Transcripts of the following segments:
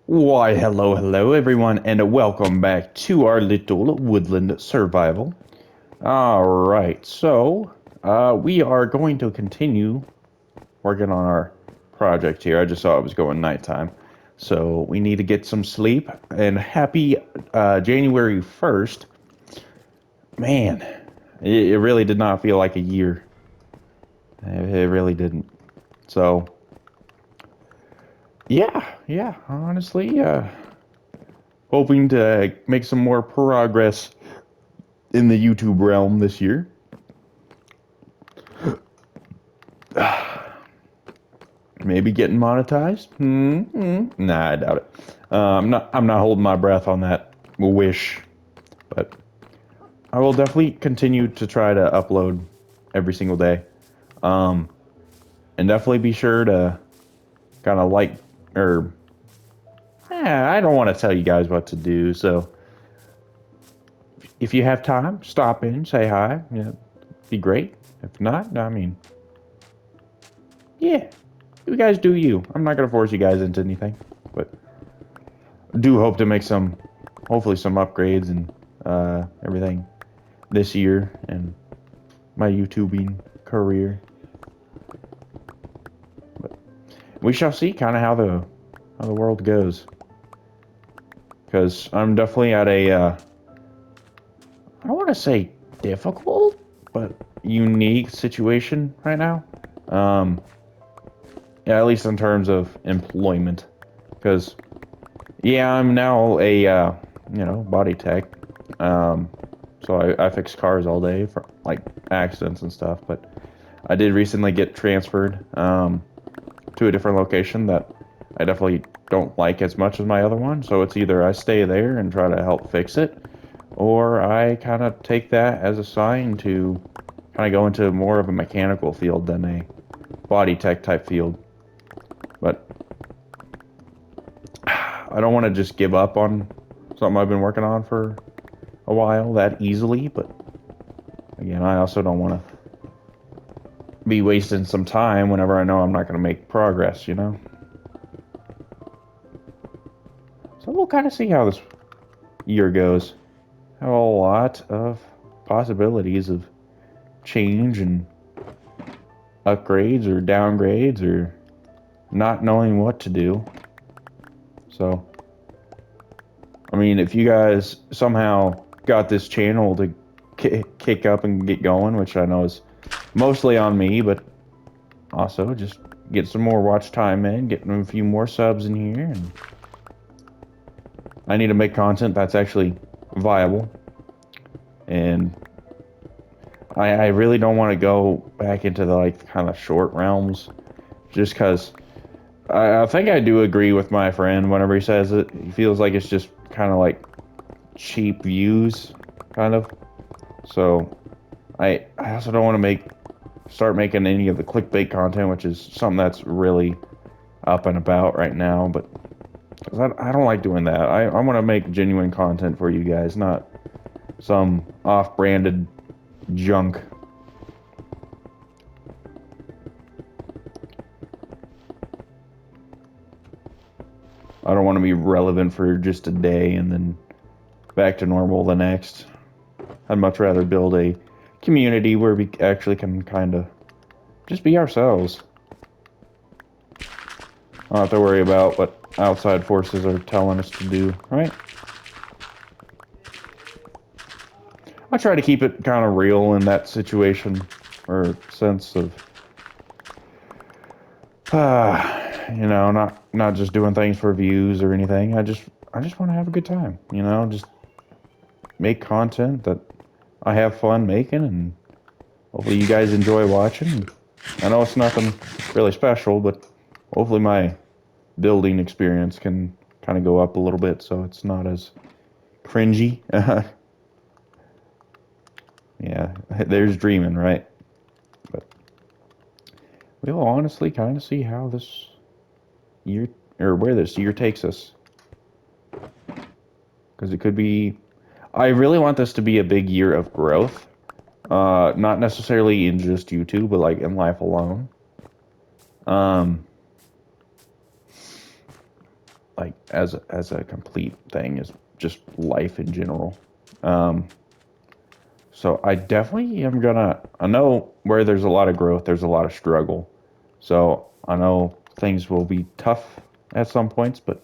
Why, hello everyone, and welcome back to our little woodland survival. Alright, so, we are going to continue working on our project here. I just saw it was going nighttime. So, we need to get some sleep, and happy, January 1st. Man, it really did not feel like a year. It really didn't. So, yeah, honestly, hoping to make some more progress in the YouTube realm this year. Maybe getting monetized? Nah, I doubt it. I'm not holding my breath on that wish, but I will definitely continue to try to upload every single day. Um, and definitely be sure to kind of like, or I don't want to tell you guys what to do. So if you have time, stop in, say hi. Yeah, be great. If not, I mean, yeah, you guys do you. I'm not gonna force you guys into anything, but do hope to make hopefully some upgrades and everything this year and my YouTubing career. But we shall see kind of how the world goes. Because I'm definitely at a I don't want to say difficult, but unique situation right now. Um, yeah, at least in terms of employment. Because yeah, I'm now a body tech. Um, so I fix cars all day for like accidents and stuff. But I did recently get transferred to a different location that I definitely don't like as much as my other one. So it's either I stay there and try to help fix it, or I kind of take that as a sign to kind of go into more of a mechanical field than a body tech type field. But I don't want to just give up on something I've been working on for a while that easily. But again, I also don't want to be wasting some time whenever I know I'm not going to make progress. So we'll kind of see how this year goes. Have a lot of possibilities of change and upgrades or downgrades or not knowing what to do. So, I mean, if you guys somehow got this channel to kick up and get going, which I know is mostly on me, but also just get some more watch time in, getting a few more subs in here, and I need to make content that's actually viable. And I really don't want to go back into the like kind of short realms, just because I think I do agree with my friend whenever he says it. He feels like it's just kind of like cheap views, kind of. So I also don't want to start making any of the clickbait content, which is something that's really up and about right now. But 'cause I don't like doing that. I want to make genuine content for you guys, not some off-branded junk. I don't want to be relevant for just a day and then back to normal the next. I'd much rather build a community where we actually can kind of just be ourselves. I don't have to worry about what outside forces are telling us to do, right? I try to keep it kind of real in that situation or sense of, not just doing things for views or anything. I just want to have a good time, just make content that I have fun making, and hopefully you guys enjoy watching. I know it's nothing really special, but hopefully my building experience can kind of go up a little bit so it's not as cringy. Yeah, there's dreaming, right? But we'll honestly kind of see how this year, or where this year takes us. Because it could be, I really want this to be a big year of growth. Not necessarily in just YouTube, but like in life alone. Um, like as a complete thing is just life in general. Um, so I definitely am gonna. I know where there's a lot of growth, there's a lot of struggle. So I know things will be tough at some points, but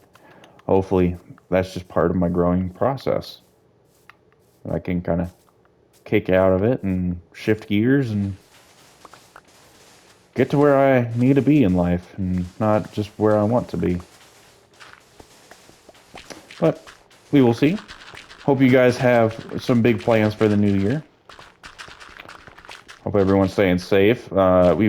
hopefully that's just part of my growing process. I can kind of kick out of it and shift gears and get to where I need to be in life and not just where I want to be. But we will see. Hope you guys have some big plans for the new year. Hope everyone's staying safe. We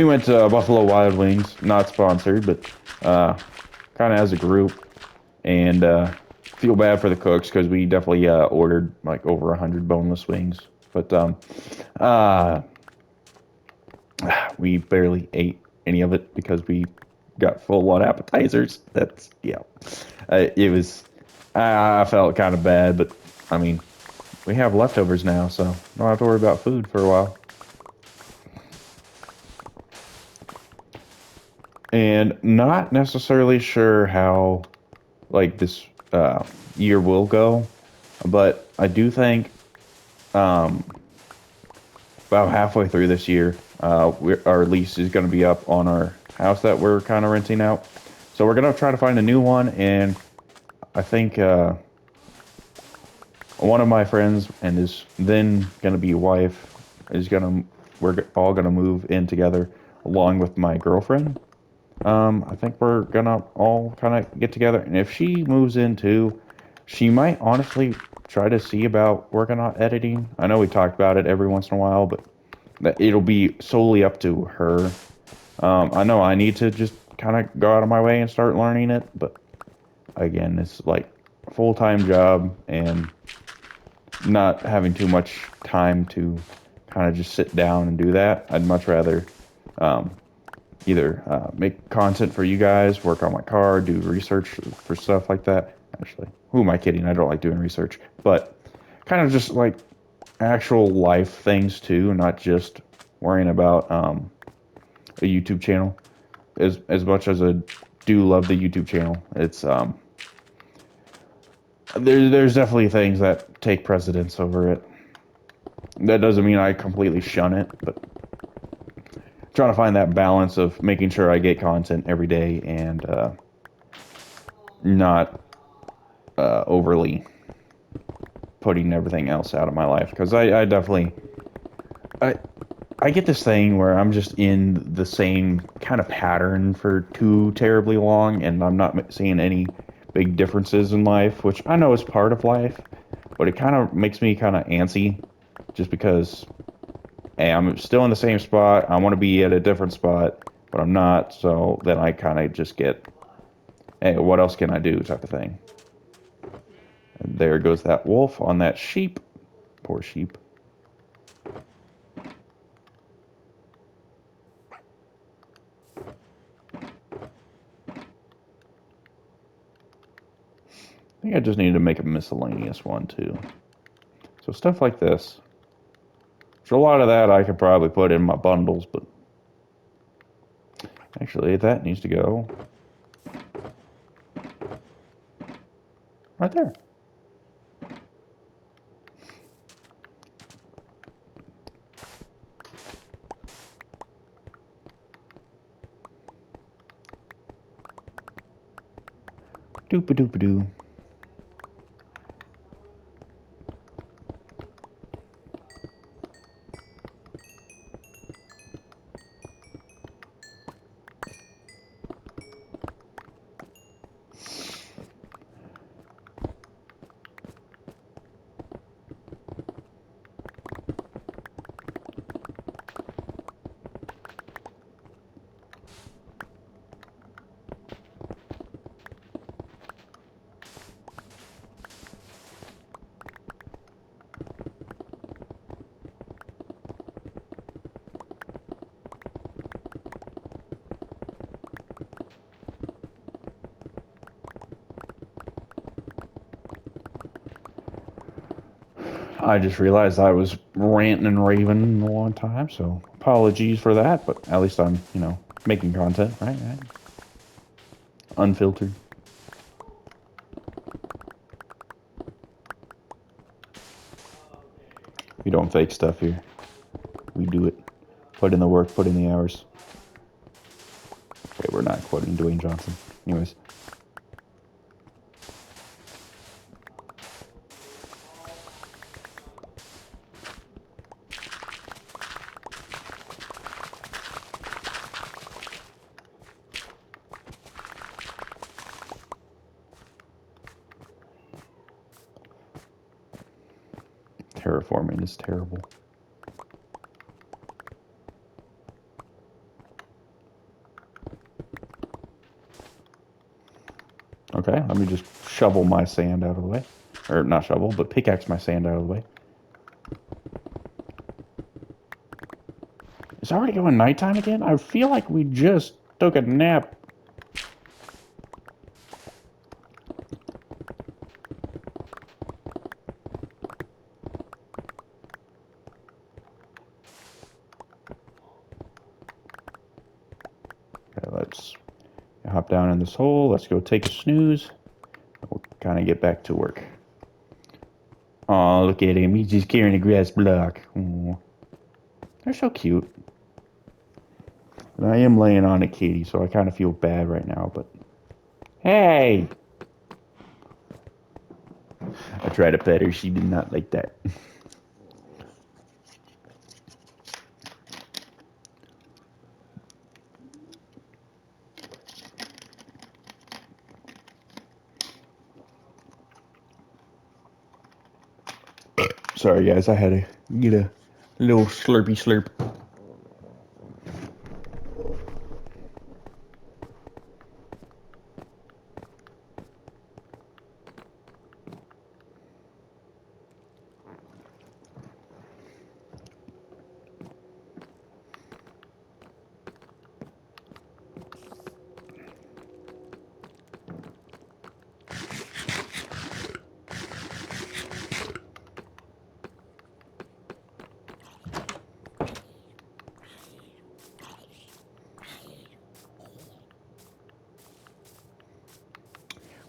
went to Buffalo Wild Wings, not sponsored, but kind of as a group, and feel bad for the cooks because we definitely ordered like over 100 boneless wings, but uh, we barely ate any of it because we got full on appetizers. That's yeah. It was. I felt kind of bad, but I mean, we have leftovers now, so don't have to worry about food for a while. And not necessarily sure how like this year will go, but I do think um, about halfway through this year, our lease is going to be up on our house that we're kind of renting out. So we're going to try to find a new one, and I think one of my friends and his then going to be wife is going to, we're all going to move in together along with my girlfriend. I think we're gonna all kind of get together, and if she moves in too, she might honestly try to see about working on editing. I know we talked about it every once in a while, but it'll be solely up to her. I know I need to just kind of go out of my way and start learning it, but again, it's like a full-time job and not having too much time to kind of just sit down and do that. I'd much rather um, either make content for you guys, work on my car, do research for stuff like that. Actually, who am I kidding? I don't like doing research, but kind of just like actual life things too, not just worrying about a YouTube channel. As much as I do love the YouTube channel, it's there's definitely things that take precedence over it. That doesn't mean I completely shun it, but trying to find that balance of making sure I get content every day and not overly putting everything else out of my life because I definitely I I get this thing where I'm just in the same kind of pattern for too terribly long and I'm not seeing any big differences in life, which I know is part of life, but it kind of makes me kind of antsy just because hey, I'm still in the same spot. I want to be at a different spot, but I'm not. So then I kind of just get, hey, what else can I do type of thing. And there goes that wolf on that sheep. Poor sheep. I think I just need to make a miscellaneous one too. So stuff like this. So a lot of that I could probably put in my bundles, but actually that needs to go right there. Doop a doop a doo. I just realized I was ranting and raving a long time, so apologies for that, but at least I'm, making content, right? unfiltered. We don't fake stuff here. We do it. Put in the work, put in the hours. Okay, we're not quoting Dwayne Johnson. Anyways. Terraforming is terrible. Okay, let me just shovel my sand out of the way. Or not shovel, but pickaxe my sand out of the way. It's already going nighttime again? I feel like we just took a nap. Okay, let's hop down in this hole. Let's go take a snooze. We'll kind of get back to work. Oh, look at him. He's just carrying a grass block. Aww. They're so cute. And I am laying on a kitty, so I kind of feel bad right now, but... Hey! I tried to pet her. She did not like that. Sorry, guys. I had to get a little slurpy slurp.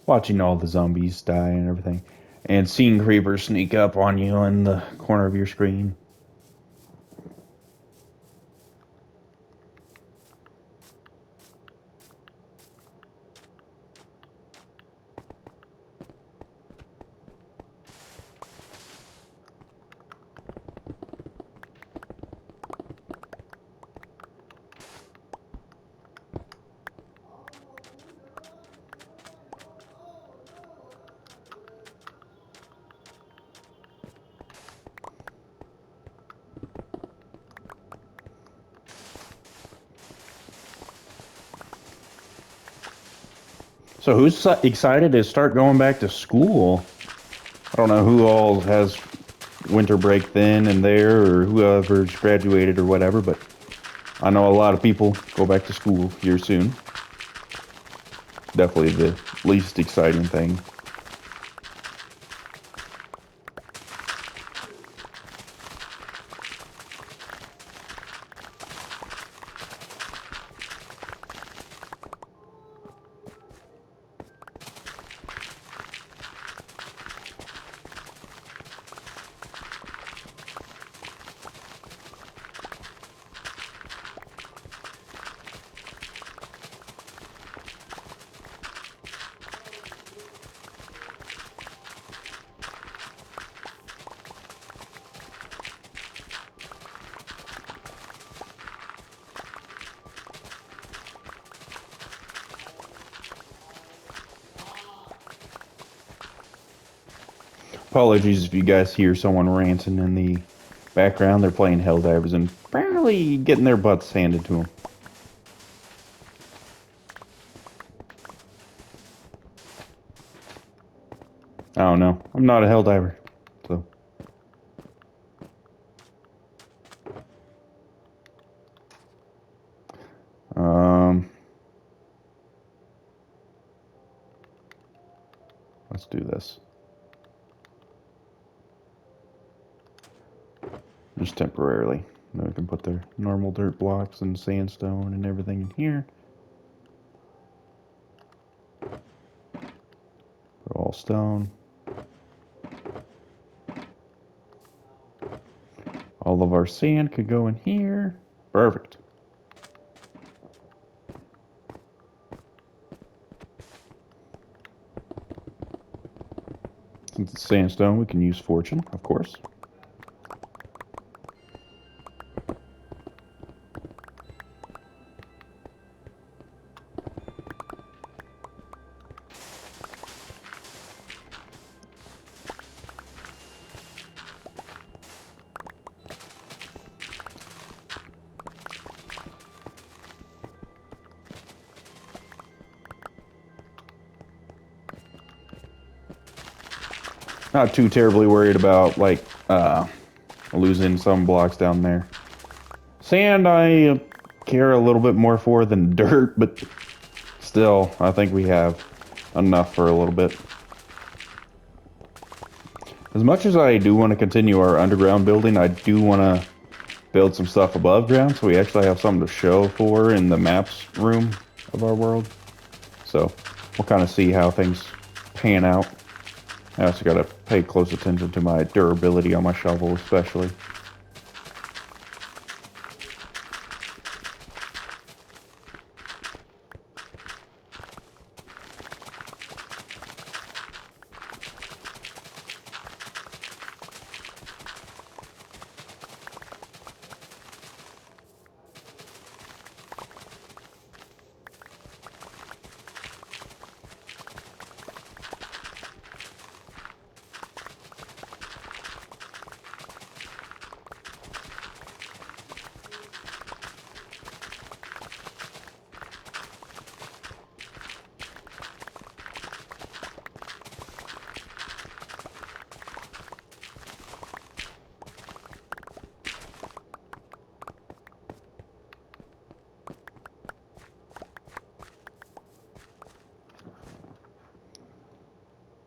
Watching all the zombies die and everything. And seeing creepers sneak up on you in the corner of your screen. So who's excited to start going back to school? I don't know who all has winter break then and there, or whoever's graduated or whatever, but I know a lot of people go back to school here soon. Definitely the least exciting thing. Apologies if you guys hear someone ranting in the background. They're playing Helldivers and apparently getting their butts handed to them. I don't know. I'm not a Helldiver, so. Let's do this. Just temporarily. Then we can put their normal dirt blocks and sandstone and everything in here. cobblestone. All of our sand could go in here. Perfect. Since it's sandstone, we can use fortune, of course. Not too terribly worried about, like, losing some blocks down there. Sand, I care a little bit more for than dirt, but still, I think we have enough for a little bit. As much as I do want to continue our underground building, I do want to build some stuff above ground, so we actually have something to show for in the maps room of our world. So, we'll kind of see how things pan out. I also got to pay close attention to my durability on my shovel, especially.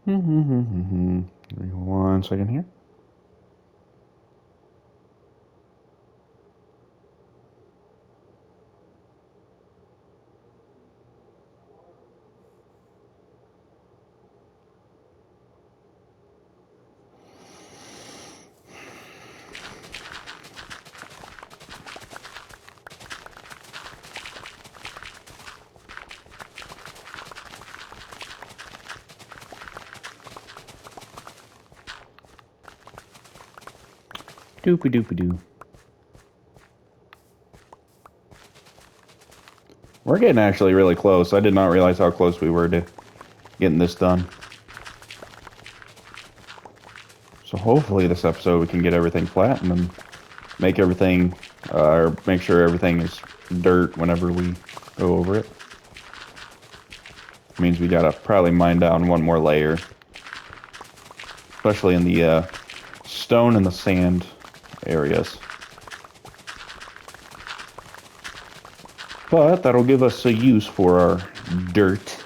Give me 1 second here. Doopy doopy doo. We're getting actually really close. I did not realize how close we were to getting this done. So hopefully this episode we can get everything flat and then make everything, or make sure everything is dirt whenever we go over it. Means we gotta probably mine down one more layer. Especially in the stone and the sand areas. But that'll give us a use for our dirt.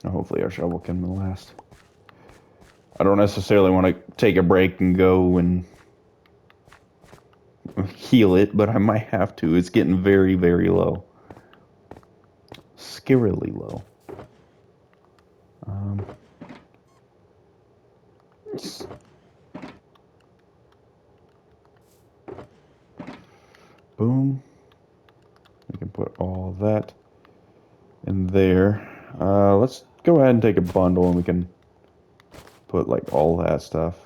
Hopefully our shovel can last. I don't necessarily want to take a break and go and heal it, but I might have to. It's getting very, very low. Scarily low. Boom. We can put all that in there. Let's go ahead and take a bundle and we can put like all that stuff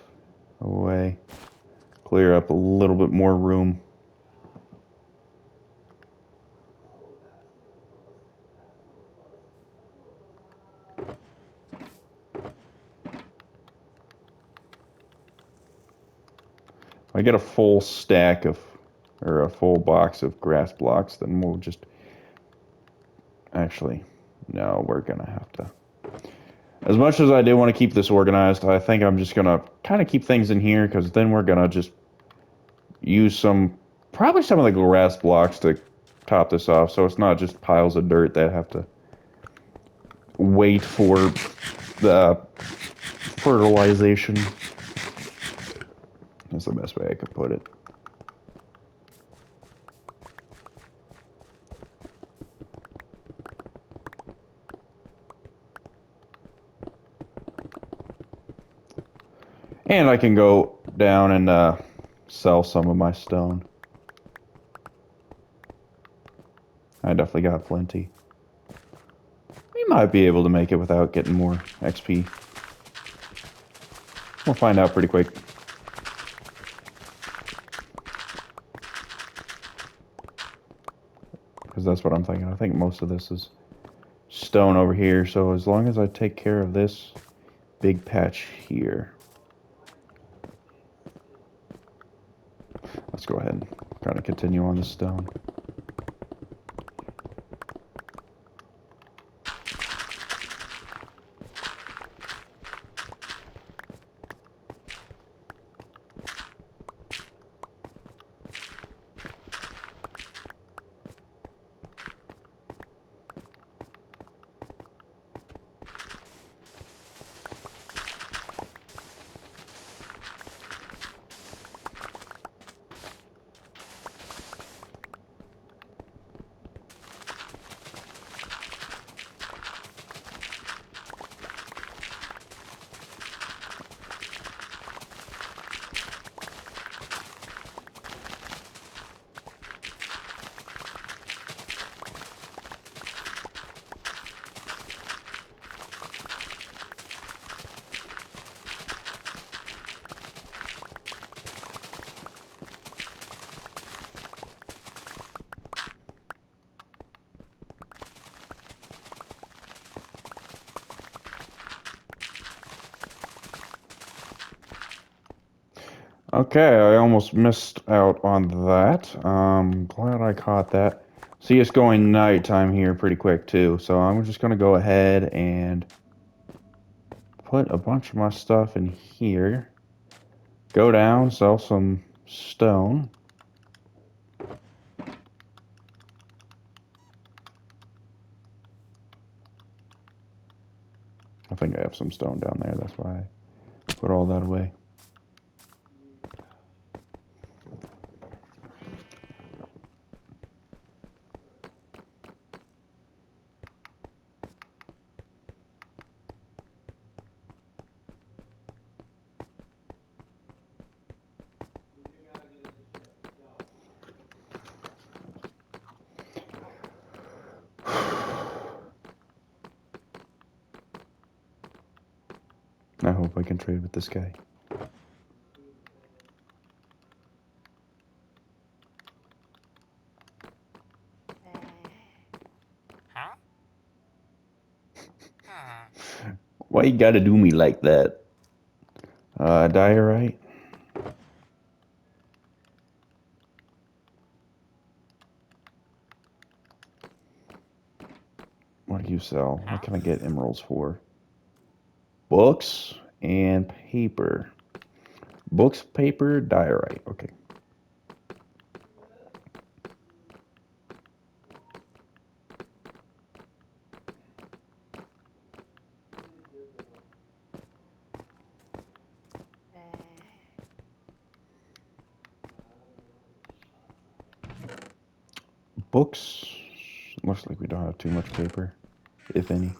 away. Clear up a little bit more room. If I get a full stack of, or a full box of grass blocks, then we'll just, actually, no, we're gonna have to. As much as I do want to keep this organized, I think I'm just gonna kind of keep things in here, because then we're gonna just use probably some of the grass blocks to top this off so it's not just piles of dirt that have to wait for the fertilization. That's the best way I could put it. And I can go down and sell some of my stone. I definitely got plenty. We might be able to make it without getting more XP. We'll find out pretty quick. Because that's what I'm thinking. I think most of this is stone over here. So as long as I take care of this big patch here. Let's go ahead and kind of continue on the stone. Okay, I almost missed out on that. Glad I caught that. See, it's going nighttime here pretty quick too, so I'm just gonna go ahead and put a bunch of my stuff in here. Go down, sell some stone. I think I have some stone down there, that's why I put all that away. I hope I can trade with this guy. Why you gotta do me like that? Diorite? What do you sell? What can I get emeralds for? Books and paper. Books, paper, diorite. Okay. Books. Looks like we don't have too much paper, if any.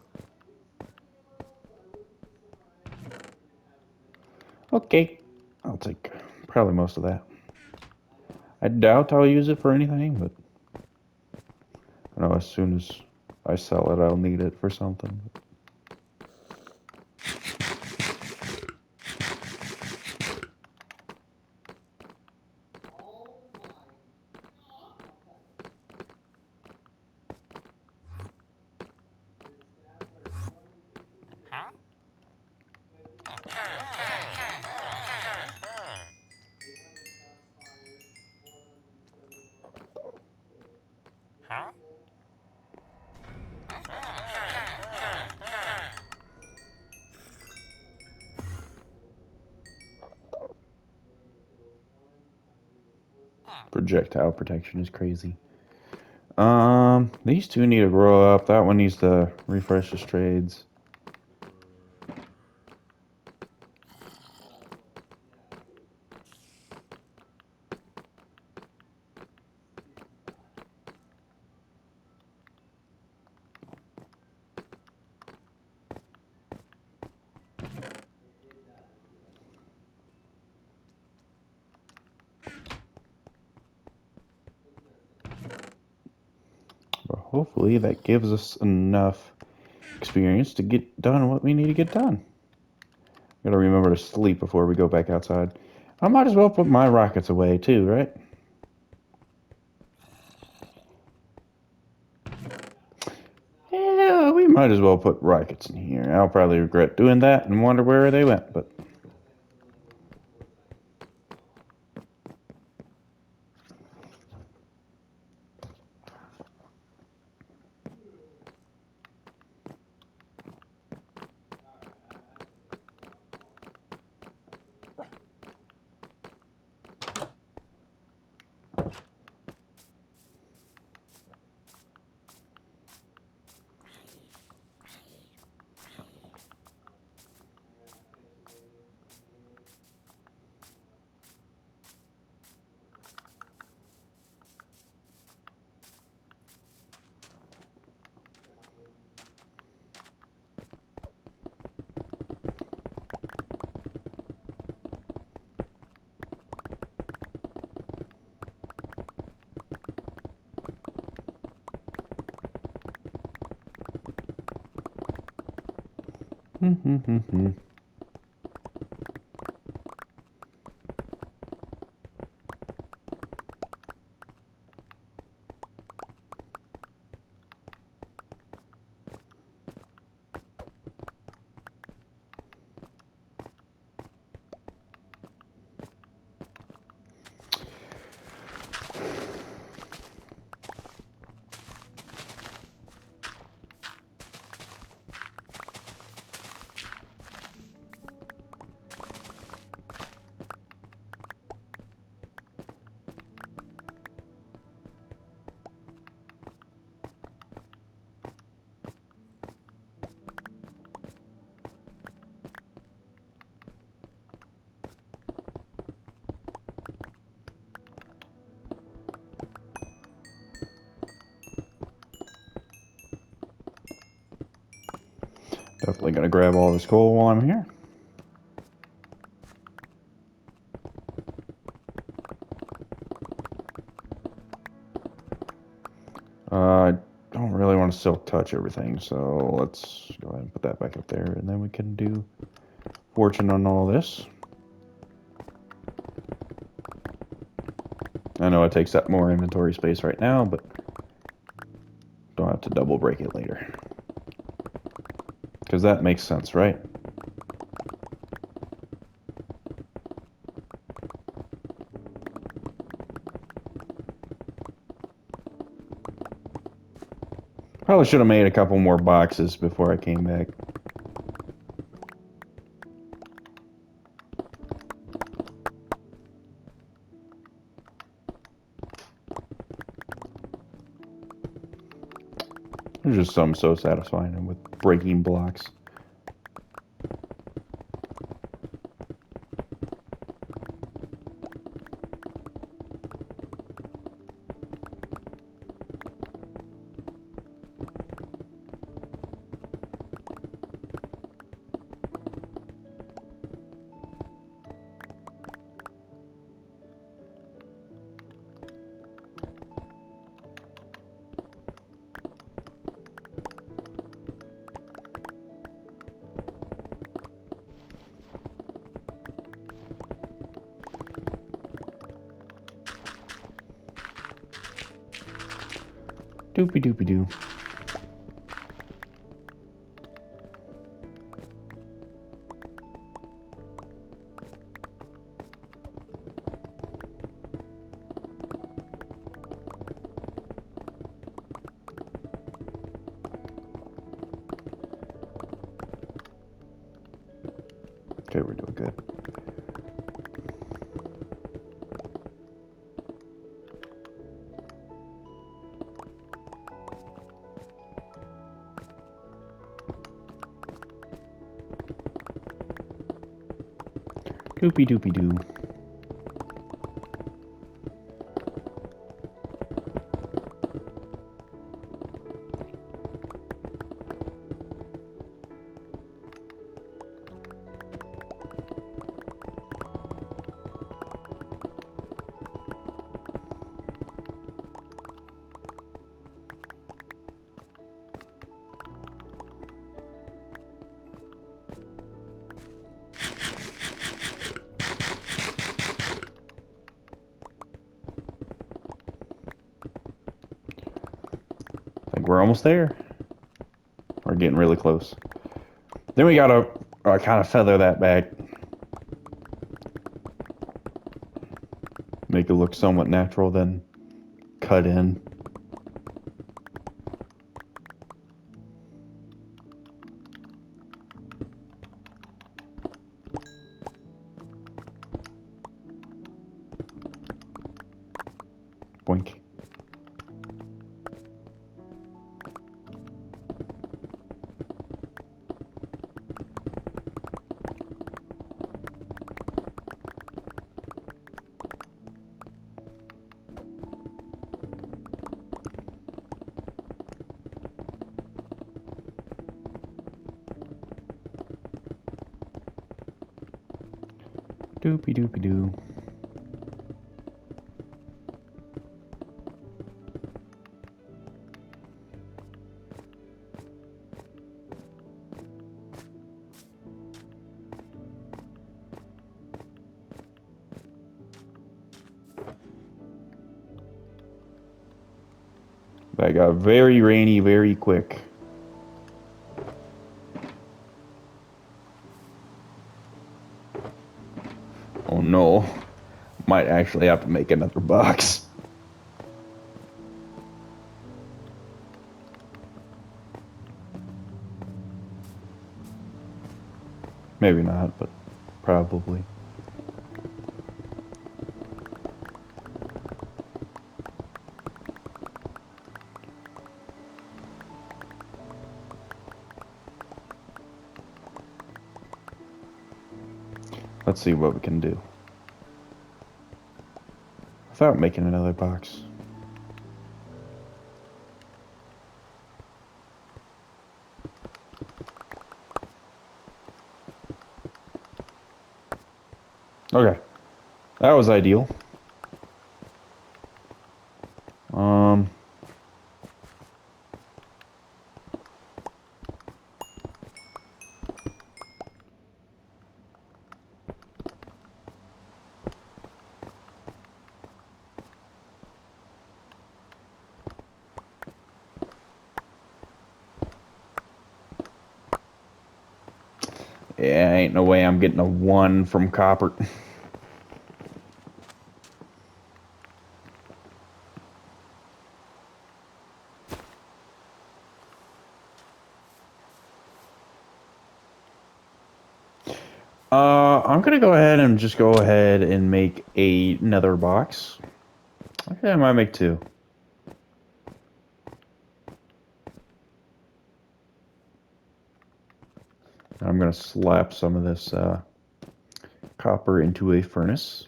Okay. I'll take probably most of that. I doubt I'll use it for anything, but I know as soon as I sell it, I'll need it for something. Projectile protection is crazy. These two need to grow up. That one needs to refresh his trades. But hopefully that gives us enough experience to get done what we need to get done. Gotta remember to sleep before we go back outside. I might as well put my rockets away too, right? Yeah, we might as well put rockets in here. I'll probably regret doing that and wonder where they went, but definitely gonna grab all this coal while I'm here. I don't really want to silk touch everything, so let's go ahead and put that back up there, and then we can do fortune on all this. I know it takes up more inventory space right now, but don't have to double break it later. Because that makes sense, right? Probably should have made a couple more boxes before I came back. There's just something so satisfying with breaking blocks. Doopy doopy doo. Okay, we're doing good. Doopy doopy doo. I think we're almost there. We're getting really close. Then we gotta kind of feather that back. Make it look somewhat natural, then cut in. Boink. Doopy doopy doo. That got very rainy very quick. Oh no. Might actually have to make another box. Maybe not, but probably. Let's see what we can do without making another box. Okay, that was ideal. Um, yeah, ain't no way I'm getting a 1 from copper. I'm gonna go ahead and just go ahead and make another box. Okay, I might make 2. I'm gonna slap some of this copper into a furnace.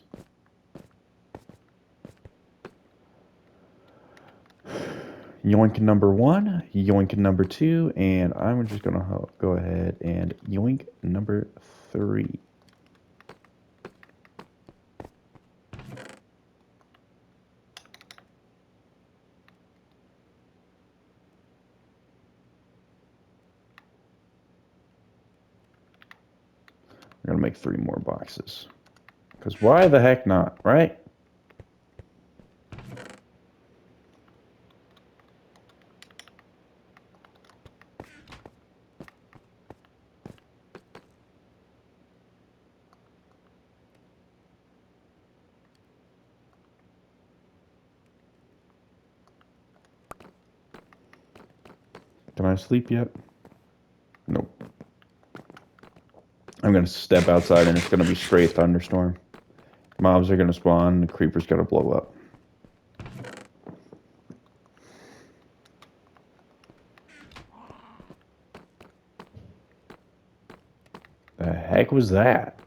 Yoink number 1, yoink number 2, and I'm just gonna go ahead and yoink number 3. We're gonna make 3 more boxes. Because why the heck not, right? Can I sleep yet? Nope. I'm gonna step outside and it's gonna be straight thunderstorm. Mobs are gonna spawn, the creeper's gonna blow up. The heck was that?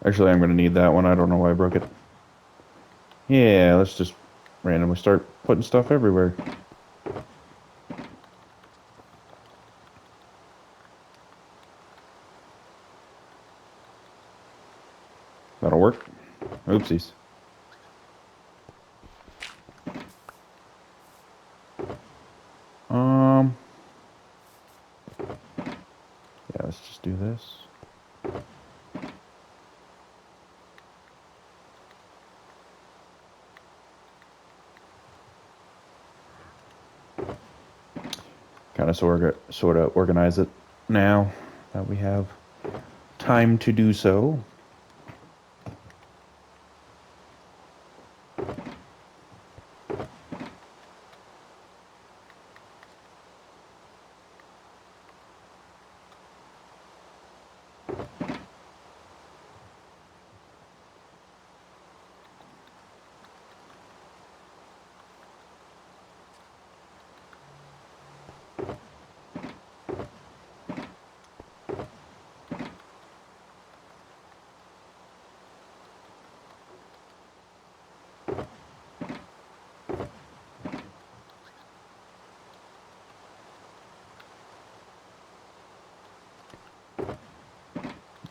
Actually, I'm going to need that one. I don't know why I broke it. Yeah, let's just randomly start putting stuff everywhere. That'll work. Oopsies. Um, yeah, let's just do this. Kind of sort of organize it now that we have time to do so.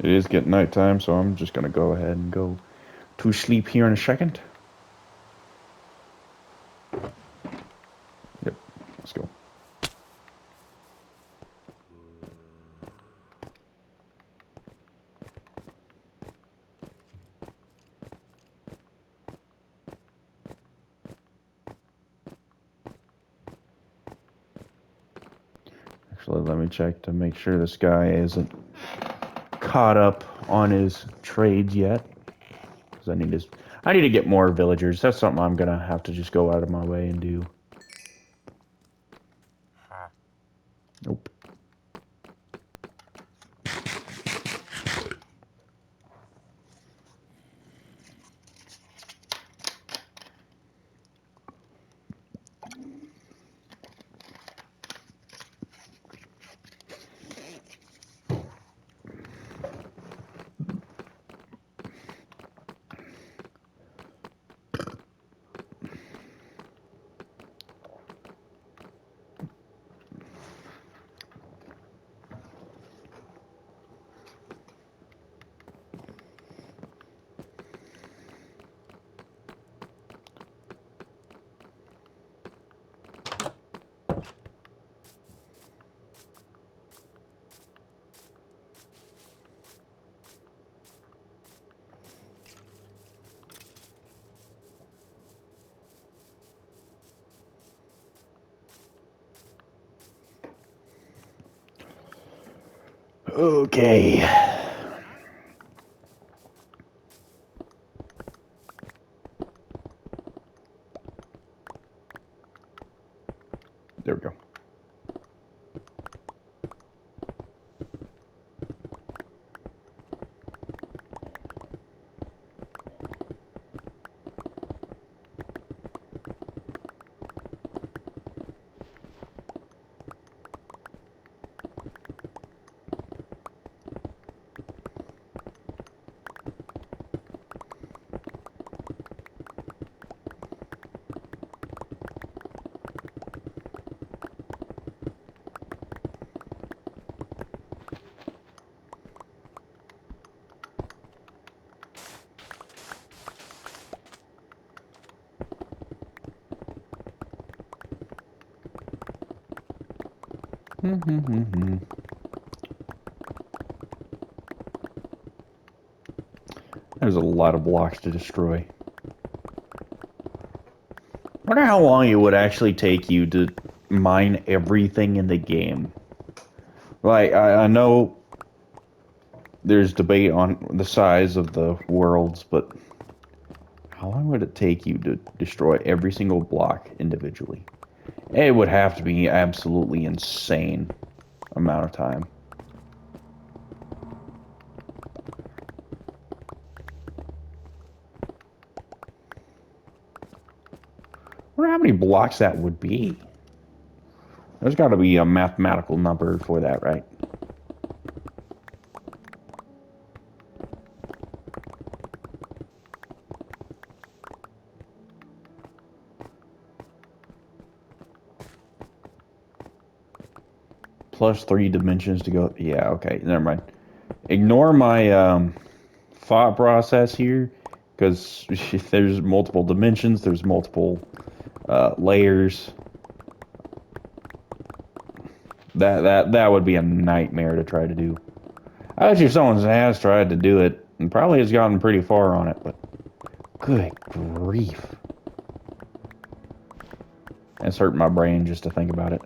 It is getting nighttime, so I'm just going to go ahead and go to sleep here in a second. Yep, let's go. Actually, let me check to make sure this guy isn't caught up on his trades yet. Because I need to get more villagers. That's something I'm gonna have to just go out of my way and do. Nope. Okay. There we go. There's a lot of blocks to destroy. Wonder how long it would actually take you to mine everything in the game. Like, I know there's debate on the size of the worlds, but how long would it take you to destroy every single block individually? It would have to be absolutely insane amount of time. I wonder how many blocks that would be. There's got to be a mathematical number for that, right? plus 3 dimensions to go. Yeah, okay, never mind. Ignore my thought process here, because there's multiple dimensions, there's multiple layers. That would be a nightmare to try to do. I bet you someone has tried to do it and probably has gotten pretty far on it, but good grief. It's hurting my brain just to think about it.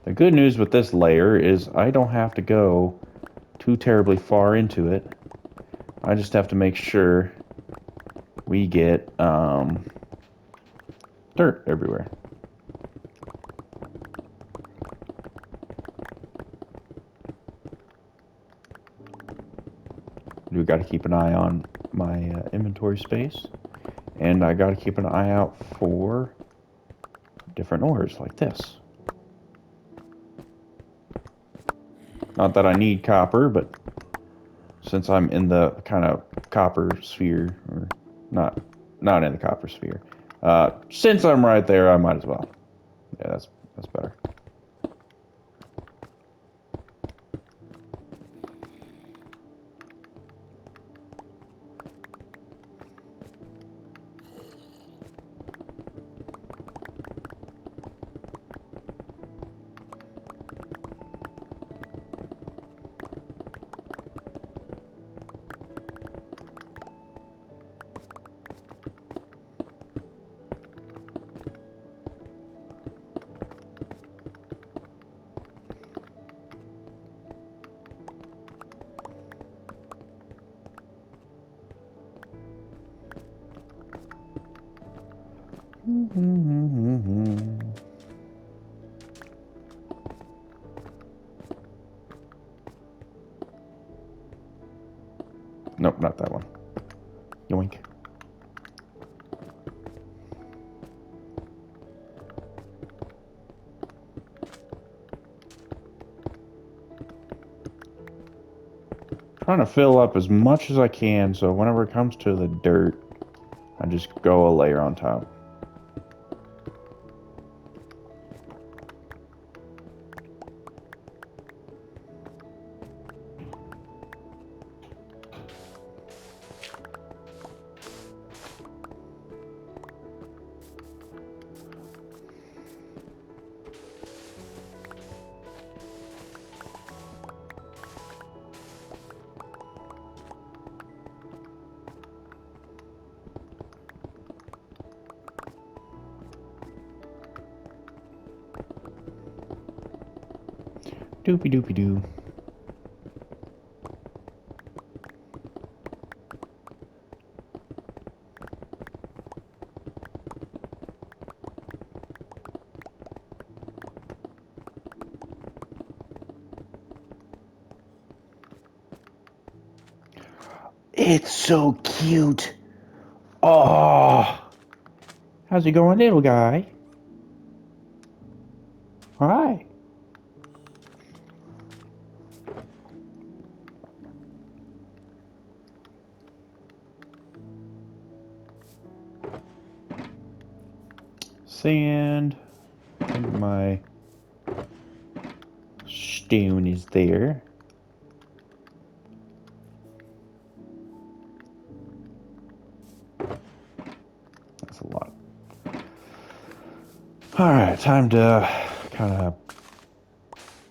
The good news with this layer is I don't have to go too terribly far into it. I just have to make sure we get dirt everywhere. We got to keep an eye on my inventory space, and I got to keep an eye out for different ores like this. Not that I need copper, but since I'm in the kind of copper sphere, or not in the copper sphere, since I'm right there, I might as well. Yeah, that's better. Nope, not that one. Yoink. Trying to fill up as much as I can, so whenever it comes to the dirt, I just go a layer on top. Doopy doopy doo. It's so cute. Oh, how's it going, little guy? Hi. Sand. I think my stone is there. That's a lot. Alright, time to kind of...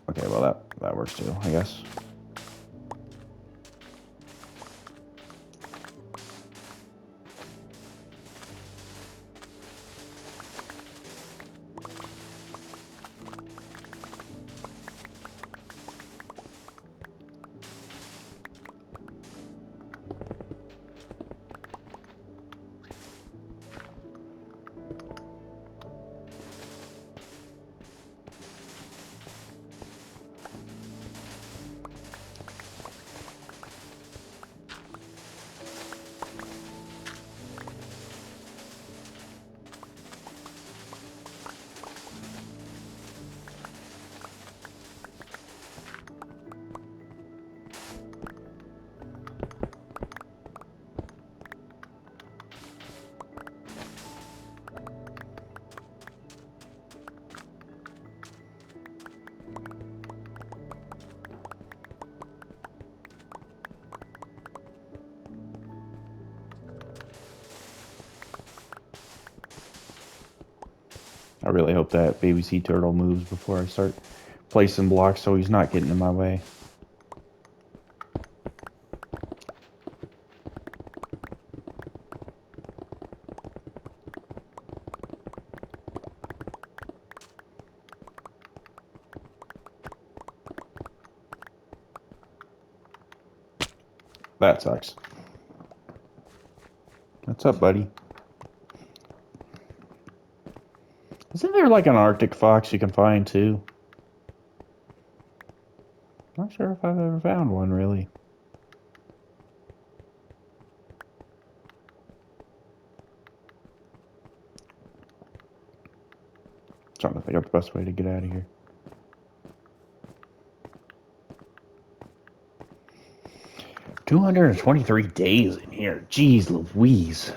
Okay, well that works too, I guess. really hope that baby sea turtle moves before I start placing blocks so he's not getting in my way. That sucks. What's up, buddy? Isn't there like an Arctic fox you can find too? Not sure if I've ever found one, really. Trying to think of the best way to get out of here. $223 days in here. Jeez Louise.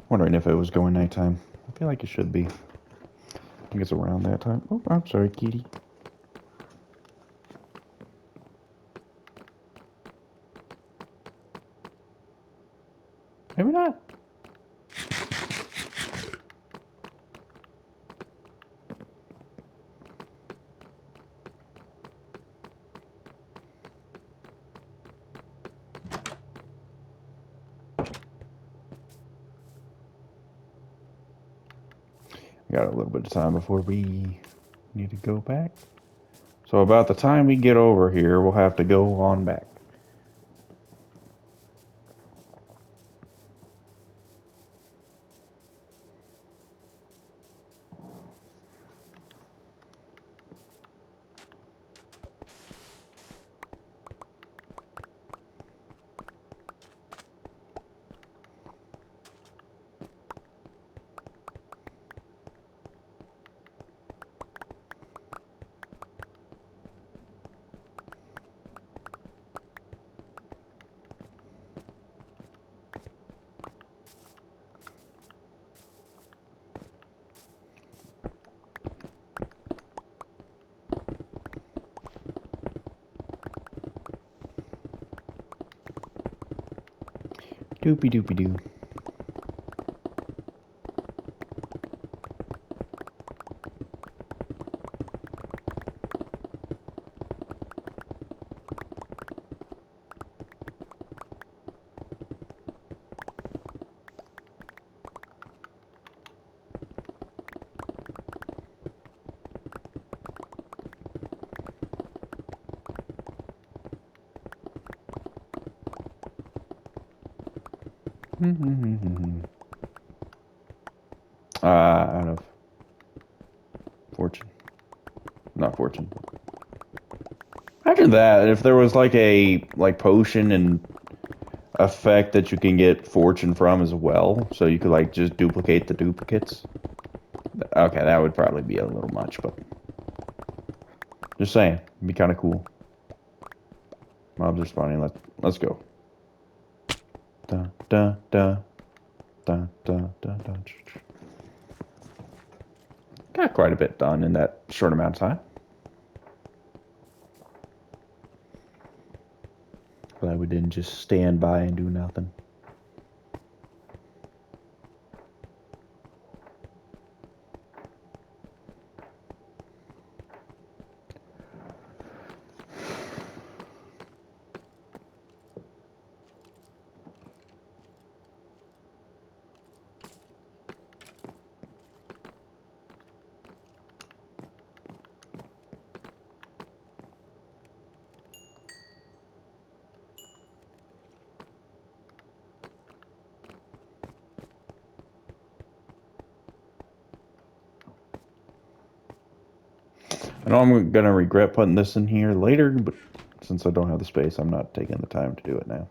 Wondering if it was going nighttime. I feel like it should be. I think it's around that time. Oh, I'm sorry, kitty. Maybe not. Got a little bit of time before we need to go back. So about the time we get over here, we'll have to go on back. Doopy doopy doo. Out of fortune. Not fortune. Imagine that, if there was like a potion and effect that you can get fortune from as well, so you could like just duplicate the duplicates. Okay, that would probably be a little much, but just saying, it'd be kind of cool. Mobs are spawning. Let's go. Dun, dun, dun, dun, dun, dun, dun. Got quite a bit done in that short amount of time. Glad we didn't just stand by and do nothing. I know I'm gonna regret putting this in here later, but since I don't have the space, I'm not taking the time to do it now.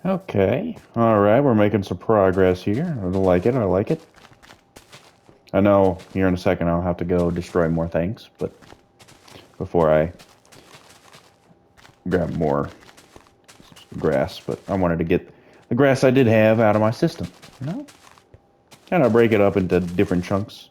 Okay. All right, we're making some progress here. I like it. I like it. I know here in a second I'll have to go destroy more things, but before I grab more grass, but I wanted to get the grass I did have out of my system, you know? Kind of break it up into different chunks.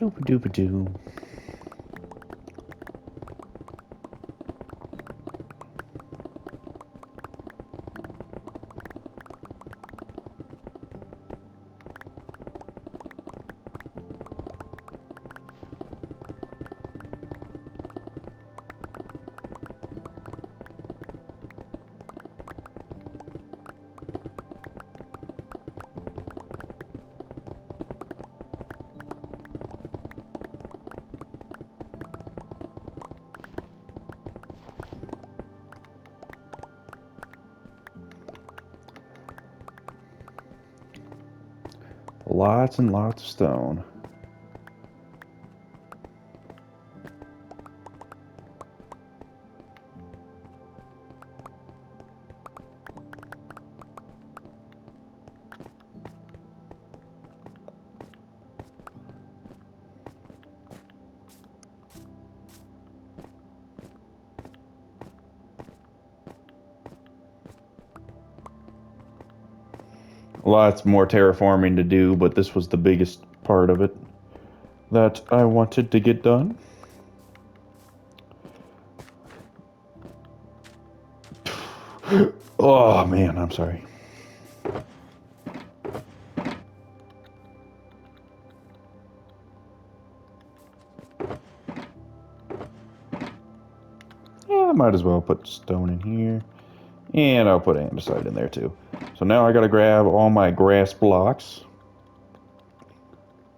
Doopa doopa doo. Lots and lots of stone. Lots more terraforming to do, but this was the biggest part of it that I wanted to get done. Oh man, I'm sorry. Yeah, I might as well put stone in here. And I'll put andesite in there too. So now I gotta grab all my grass blocks.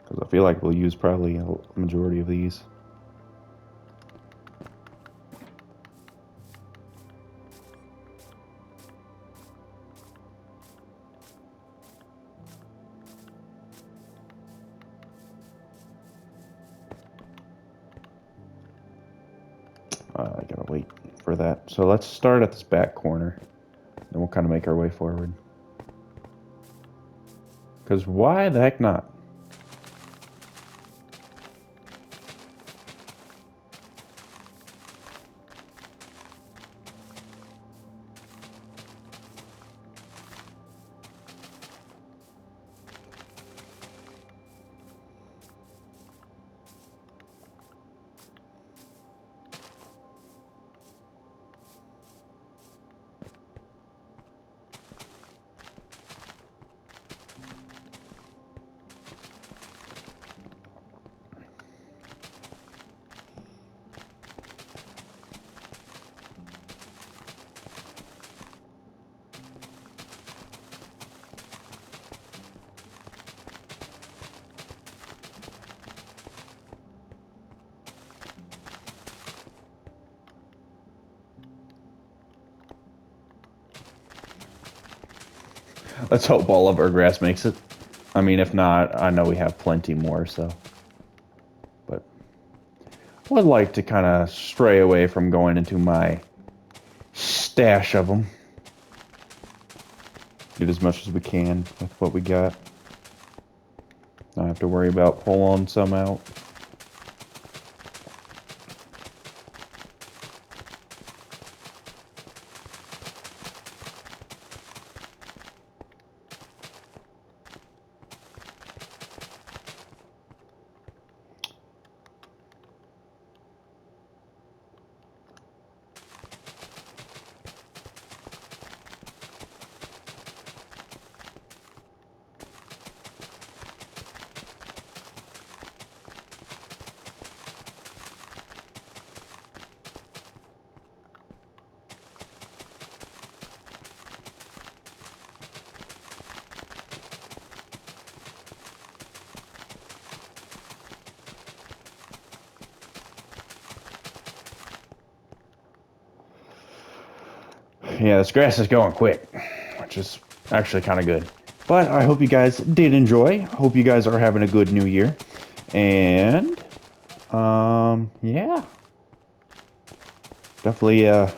Because I feel like we'll use probably a majority of these. I gotta wait for that. So let's start at this back corner. Then we'll kind of make our way forward. Because why the heck not? Let's hope all of our grass makes it. I mean, if not, I know we have plenty more, so. But would like to kind of stray away from going into my stash of them. Get as much as we can with what we got. Not have to worry about pulling some out. Yeah, this grass is going quick, which is actually kind of good. But I hope you guys did enjoy. I hope you guys are having a good new year. And, yeah. Definitely,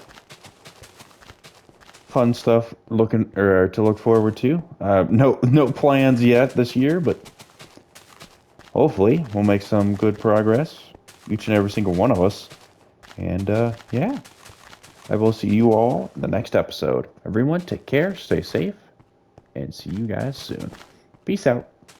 fun stuff to look forward to. No plans yet this year, but hopefully we'll make some good progress, each and every single one of us. And, yeah. I will see you all in the next episode. Everyone, take care, stay safe, and see you guys soon. Peace out.